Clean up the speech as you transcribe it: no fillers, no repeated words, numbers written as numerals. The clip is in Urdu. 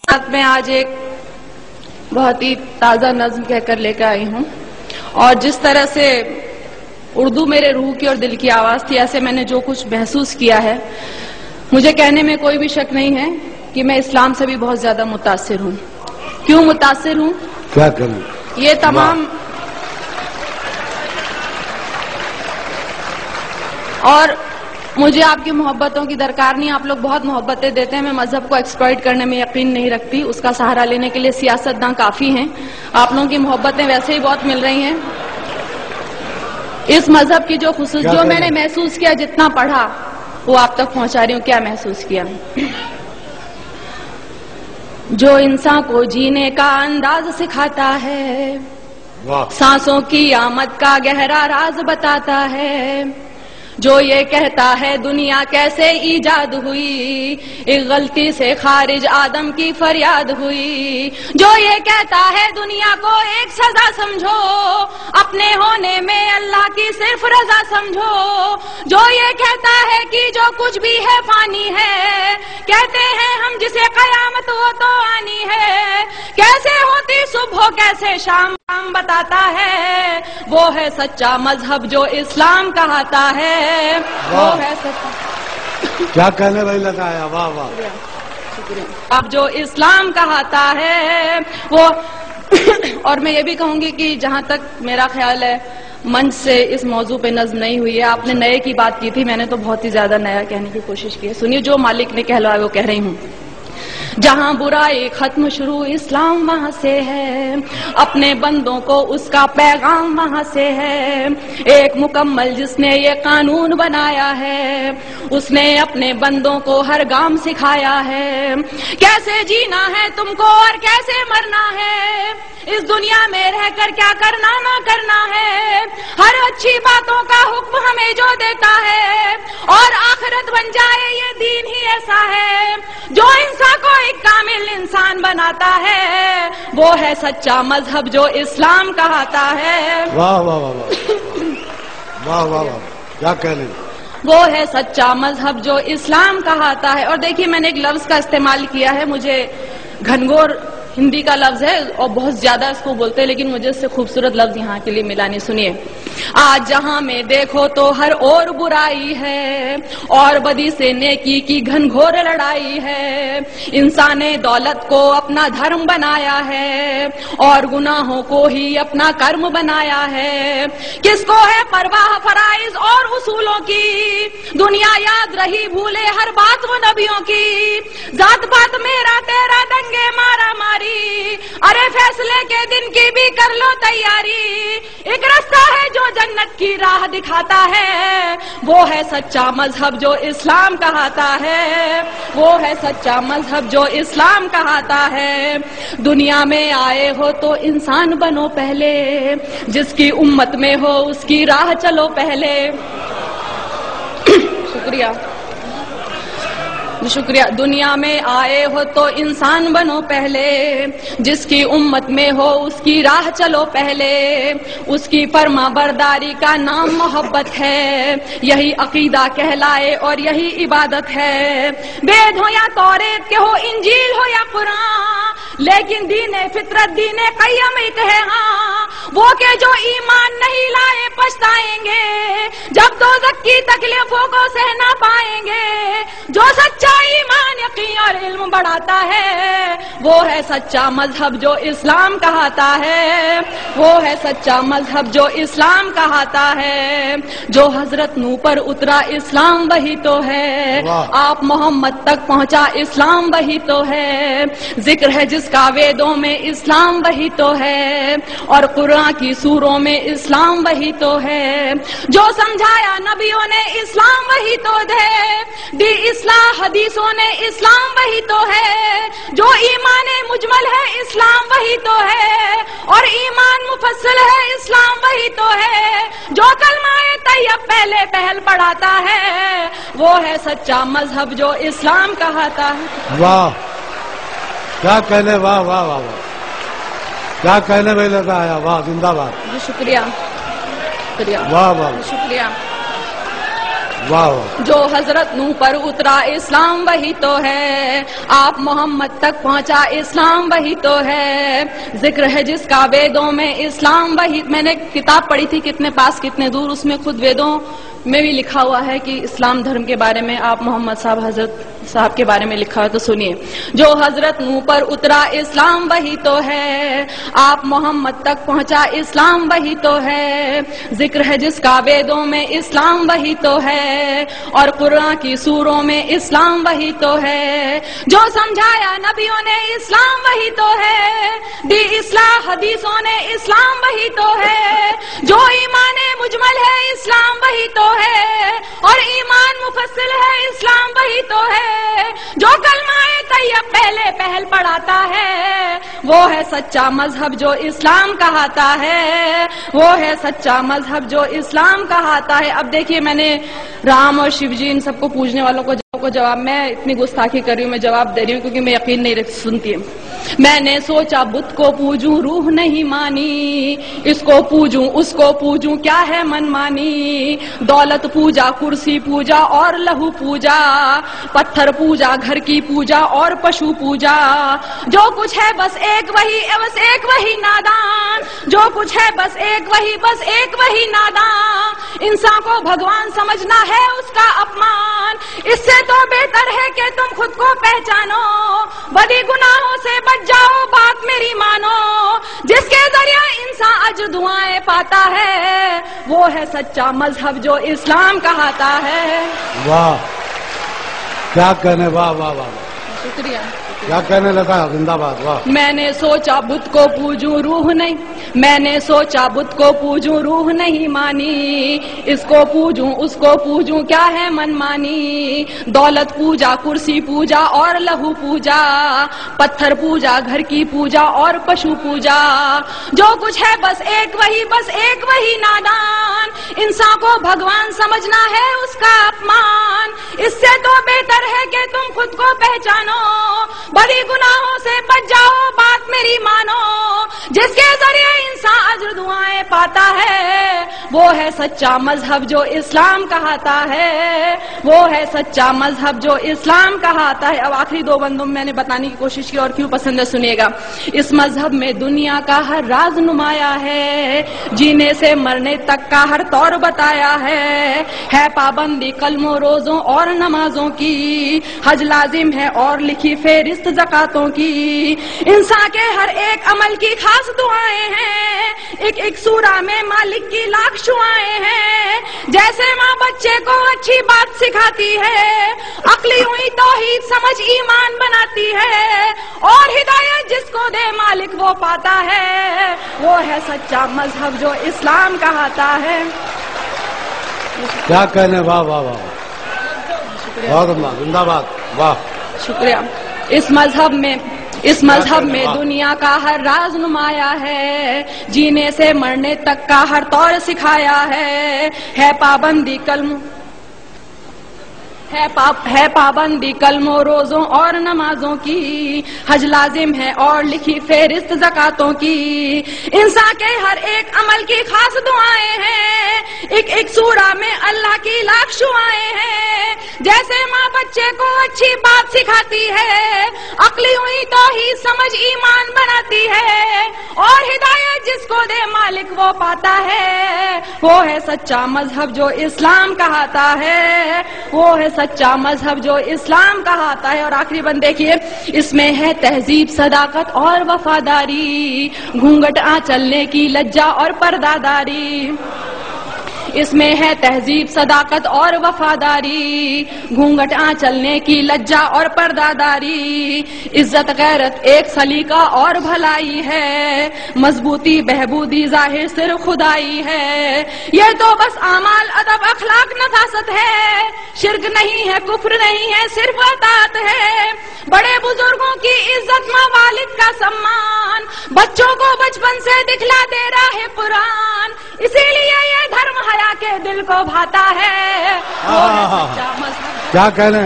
ساتھ میں آج ایک بہت ہی تازہ نظم کہہ کر لے کر آئی ہوں، اور جس طرح سے اردو میرے روح کی اور دل کی آواز تھی، ایسے میں نے جو کچھ محسوس کیا ہے، مجھے کہنے میں کوئی بھی شک نہیں ہے کہ میں اسلام سے بھی بہت زیادہ متاثر ہوں۔ کیوں متاثر ہوں؟ کیا کروں؟ یہ تمام اور مجھے آپ کی محبتوں کی درکار نہیں، آپ لوگ بہت محبتیں دیتے ہیں، میں مذہب کو ایکسپلائٹ کرنے میں یقین نہیں رکھتی، اس کا سہارا لینے کے لیے سیاستداں کافی ہیں، آپ لوگوں کی محبتیں ویسے ہی بہت مل رہی ہیں۔ اس مذہب کی جو خصوص جو میں نے محسوس کیا، جتنا پڑھا وہ آپ تک پہنچا رہی ہوں۔ کیا محسوس کیا؟ جو انسان کو جینے کا انداز سکھاتا ہے، سانسوں کی آمد کا گہرا راز بتاتا ہے، جو یہ کہتا ہے دنیا کیسے ایجاد ہوئی، ایک غلطی سے خارج آدم کی فریاد ہوئی، جو یہ کہتا ہے دنیا کو ایک سزا سمجھو، اپنے ہونے میں اللہ کی صرف رضا سمجھو، جو یہ کہتا ہے کہ جو کچھ بھی ہے فانی ہے، کہتے ہیں ہم جسے قیامت وہ تو آنی ہے، کیسے ہوتی صبح کیسے شام بتاتا ہے، وہ ہے سچا مذہب جو اسلام کہاتا ہے، وہ ہے سچا۔ کیا کہنے بھائی لگایا، واہ واہ، شکریہ۔ اب جو اسلام کہاتا ہے وہ اور میں یہ بھی کہوں گی کہ جہاں تک میرا خیال ہے منچ سے اس موضوع پہ نظم نہیں ہوئی ہے، آپ نے نئے کی بات کی تھی، میں نے تو بہت ہی زیادہ نیا کہنے کی کوشش کی ہے۔ سنیے، جو مالک نے کہلوایا وہ کہہ رہی ہوں۔ جہاں برائی ختم شروع اسلام وہاں سے ہے، اپنے بندوں کو اس کا پیغام وہاں سے ہے، ایک مکمل جس نے یہ قانون بنایا ہے، اس نے اپنے بندوں کو ہر گام سکھایا ہے، کیسے جینا ہے تم کو اور کیسے مرنا ہے، اس دنیا میں رہ کر کیا کرنا نہ کرنا ہے، ہر اچھی باتوں کا حکم ہمیں جو دیتا ہے، اور آخرت بن جائے یہ دین ہی ایسا ہے جو انسان کو ایک کامل انسان بناتا ہے، وہ ہے سچا مذہب جو اسلام کہاتا ہے۔ واہ واہ واہ واہ واہ واہ، کیا کہنے، وہ ہے سچا مذہب جو اسلام کہاتا ہے۔ اور دیکھیے، میں نے ایک لفظ کا استعمال کیا ہے، مجھے گھنگور ہندی کا لفظ ہے اور بہت زیادہ اس کو بولتے ہیں، لیکن مجھے اس سے خوبصورت لفظ یہاں کے لیے ملا نہیں۔ سنیے، آج جہاں میں دیکھو تو ہر اور برائی ہے، اور بدی سے نیکی کی گھنگھور لڑائی ہے، انسان نے دولت کو اپنا دھرم بنایا ہے، اور گناہوں کو ہی اپنا کرم بنایا ہے، کس کو ہے پرواہ فرائض اور اصولوں کی، دنیا یاد رہی بھولے ہر بات وہ نبیوں کی، ذات پات میرا تیرا دنگے مارا ماری، ارے فیصلے کے دن کی بھی کر لو تیاری، ایک راستہ ہے جو جنت کی راہ دکھاتا ہے، وہ ہے سچا مذہب جو اسلام کہاتا ہے، وہ ہے سچا مذہب جو اسلام کہاتا ہے۔ دنیا میں آئے ہو تو انسان بنو پہلے، جس کی امت میں ہو اس کی راہ چلو پہلے۔ شکریہ شکریہ۔ دنیا میں آئے ہو تو انسان بنو پہلے، جس کی امت میں ہو اس کی راہ چلو پہلے، اس کی فرما برداری کا نام محبت ہے، یہی عقیدہ کہلائے اور یہی عبادت ہے، وید ہو یا توریت کے ہو، انجیل ہو یا قرآن، لیکن دین فطرت دین قیم ایک ہے، ہاں وہ کہ جو ایمان نہیں لائے پچھتائیں گے، جب دوزخ کی تکلیفوں کو سہ نہ پائیں گے، جو سچا ایمان یقین اور علم بڑھاتا ہے، وہ ہے سچا مذہب جو اسلام کہاتا ہے، وہ ہے سچا مذہب جو اسلام کہاتا ہے، جو حضرت نوح پر اترا اسلام وہی تو ہے، آپ محمد تک پہنچا اسلام وہی تو ہے، ذکر ہے جس کا ویدوں میں اسلام وہی تو ہے، اور قرآن کی سوروں میں اسلام وہی تو ہے، جو سمجھایا نبیوں نے اسلام وہی تو دی اصلاح حدیثوں نے اسلام وہی تو ہے، جو ایمان مجمل ہے اسلام وہی تو ہے، اور ایمان مفصل ہے اسلام وہی تو ہے، جو کلمہ طیب پہلے پہل پڑھاتا ہے، وہ ہے سچا مذہب جو اسلام کہاتا ہے۔ واہ، کیا کہنے، واہ واہ واہ واہ، کیا کہنے میں لگا آیا، واہ، زندہ باد۔ جی شکریہ، شکریہ، واہ واہ، شکریہ۔ واہ واہ. جو حضرت نوح پر اترا اسلام وہی تو ہے، آپ محمد تک پہنچا اسلام وہی تو ہے، ذکر ہے جس کا ویدوں میں اسلام وہی. میں نے کتاب پڑھی تھی کتنے پاس کتنے دور، اس میں خود ویدوں میں بھی لکھا ہوا ہے کہ اسلام دھرم کے بارے میں آپ محمد صاحب حضرت صاحب کے بارے میں لکھا ہے. تو سنیے، جو حضرت نوح پر اترا اسلام وہی تو ہے، آپ محمد تک پہنچا اسلام وہی تو ہے، ذکر ہے جس کا ویدوں میں اسلام وہی تو ہے، اور قرآن کی سوروں میں اسلام وہی تو ہے، جو سمجھایا نبیوں نے اسلام وہی تو ہے، دی اصلاح حدیثوں نے اسلام وہی تو ہے، جو ایمان مجمل ہے اسلام وہی تو ہے، اور ایمان مفصل ہے اسلام وہی تو ہے، جو کلمہ طیب پہلے پہل پڑھاتا ہے، وہ ہے سچا مذہب جو اسلام کہاتا ہے، وہ ہے سچا مذہب جو اسلام کہاتا ہے. اب دیکھیے، میں نے رام اور شیو جی ان سب کو پوجنے والوں کو جواب، میں اتنی گستاخی کر رہی ہوں، میں جواب دے رہی ہوں کیونکہ میں یقین نہیں سنتی. میں نے سوچا بت کو پوجوں روح نہیں مانی، اس کو پوجوں اس کو پوجوں کیا ہے من مانی، دولت پوجا کرسی پوجا اور لہو پوجا، پتھر پوجا گھر کی پوجا اور پشو پوجا، جو کچھ ہے بس ایک وہی نادان، جو کچھ ہے بس ایک وہی نادان، انسان کو بھگوان سمجھنا ہے اس کا اپمان، اس سے تو بہتر ہے کہ تم خود کو پہچانو، بدی گناہوں سے بچ جاؤ بات میری مانو، جس کے ذریعہ انسان اجر دعائیں پاتا ہے، وہ ہے سچا مذہب جو اسلام کہاتا ہے. واہ، کیا کہنے، واہ واہ واہ. شکریہ. کیا کہنے لگا، زندہ باد. واہ. میں نے سوچا بت کو پوجوں روح نہیں، میں نے سوچا بت کو پوجوں روح نہیں مانی، اس کو پوجوں اس کو پوجوں کیا ہے من مانی، دولت پوجا کرسی پوجا اور لہو پوجا، پتھر پوجا گھر کی پوجا اور پشو پوجا، جو کچھ ہے بس ایک وہی نادان، انسان کو بھگوان سمجھنا ہے اس کا اپمان، اس سے تو بہتر ہے کہ تم خود کو پہچانو، بڑی گناہوں سے بچ جاؤ بات میری مانو، جس کے ذریعے انسان اجر دعائیں پاتا ہے، وہ ہے سچا مذہب جو اسلام کہاتا ہے، وہ ہے سچا مذہب جو اسلام کہاتا ہے. اب آخری دو بندوں میں نے بتانے کی کوشش کی اور کیوں پسند ہے سنیے گا. اس مذہب میں دنیا کا ہر راز نمایا ہے، جینے سے مرنے تک کا ہر طور بتایا ہے پابندی کلموں روزوں اور نمازوں کی، حج لازم ہے اور لکھی فہرست زکاتوں کی، انسان کے ہر ایک عمل کی خاص دعائیں ہیں، ایک سورہ میں مالک کی لاکھ شعائیں ہیں، جیسے ماں بچے کو اچھی بات سکھاتی ہے، عقلی ہوئی توحید سمجھ ایمان بناتی ہے، اور ہدایت جس کو دے مالک وہ پاتا ہے، وہ ہے سچا مذہب جو اسلام کہاتا ہے. کیا کہنے، واہ واہ واہ. بہت عمدہ، زندہ باد. واہ. شکریہ. اس مذہب میں دنیا کا ہر راز نمایا ہے، جینے سے مرنے تک کا ہر طور سکھایا ہے پابندی پابندی کلموں روزوں اور نمازوں کی، حج لازم ہے اور لکھی فہرست زکاتوں کی، انسان کے ہر ایک عمل کی خاص دعائیں ہیں، ایک سورہ میں اللہ کی لاکھ شعائیں ہیں، جیسے ماں بچے کو اچھی بات سکھاتی ہے، عقلی ہوئی توحید سمجھ ایمان بناتی ہے، اور ہدایت جس کو دے مالک وہ پاتا ہے، وہ ہے سچا مذہب جو اسلام کہاتا ہے، وہ ہے سچا مذہب جو اسلام کہاتا ہے. اور آخری بند دیکھیے، اس میں ہے تہذیب صداقت اور وفاداری، گھونگھٹ چلنے کی لجا اور پرداداری، اس میں ہے تہذیب صداقت اور وفاداری، گھونگھٹ چلنے کی لجا اور پرداداری، عزت غیرت ایک سلیقہ اور بھلائی ہے، مضبوطی بہبودی ظاہر صرف خدائی ہے، یہ تو بس اعمال ادب اخلاق نفاست ہے، شرک نہیں ہے کفر نہیں ہے صرف اطاعت ہے، بڑے بزرگوں کی عزت ماں والد کا سمان، بچوں کو بچپن سے دکھلا دے راہ قرآن، اسی لیے یہ دھرم حیا کے دل کو بھاتا ہے. کیا کہنے.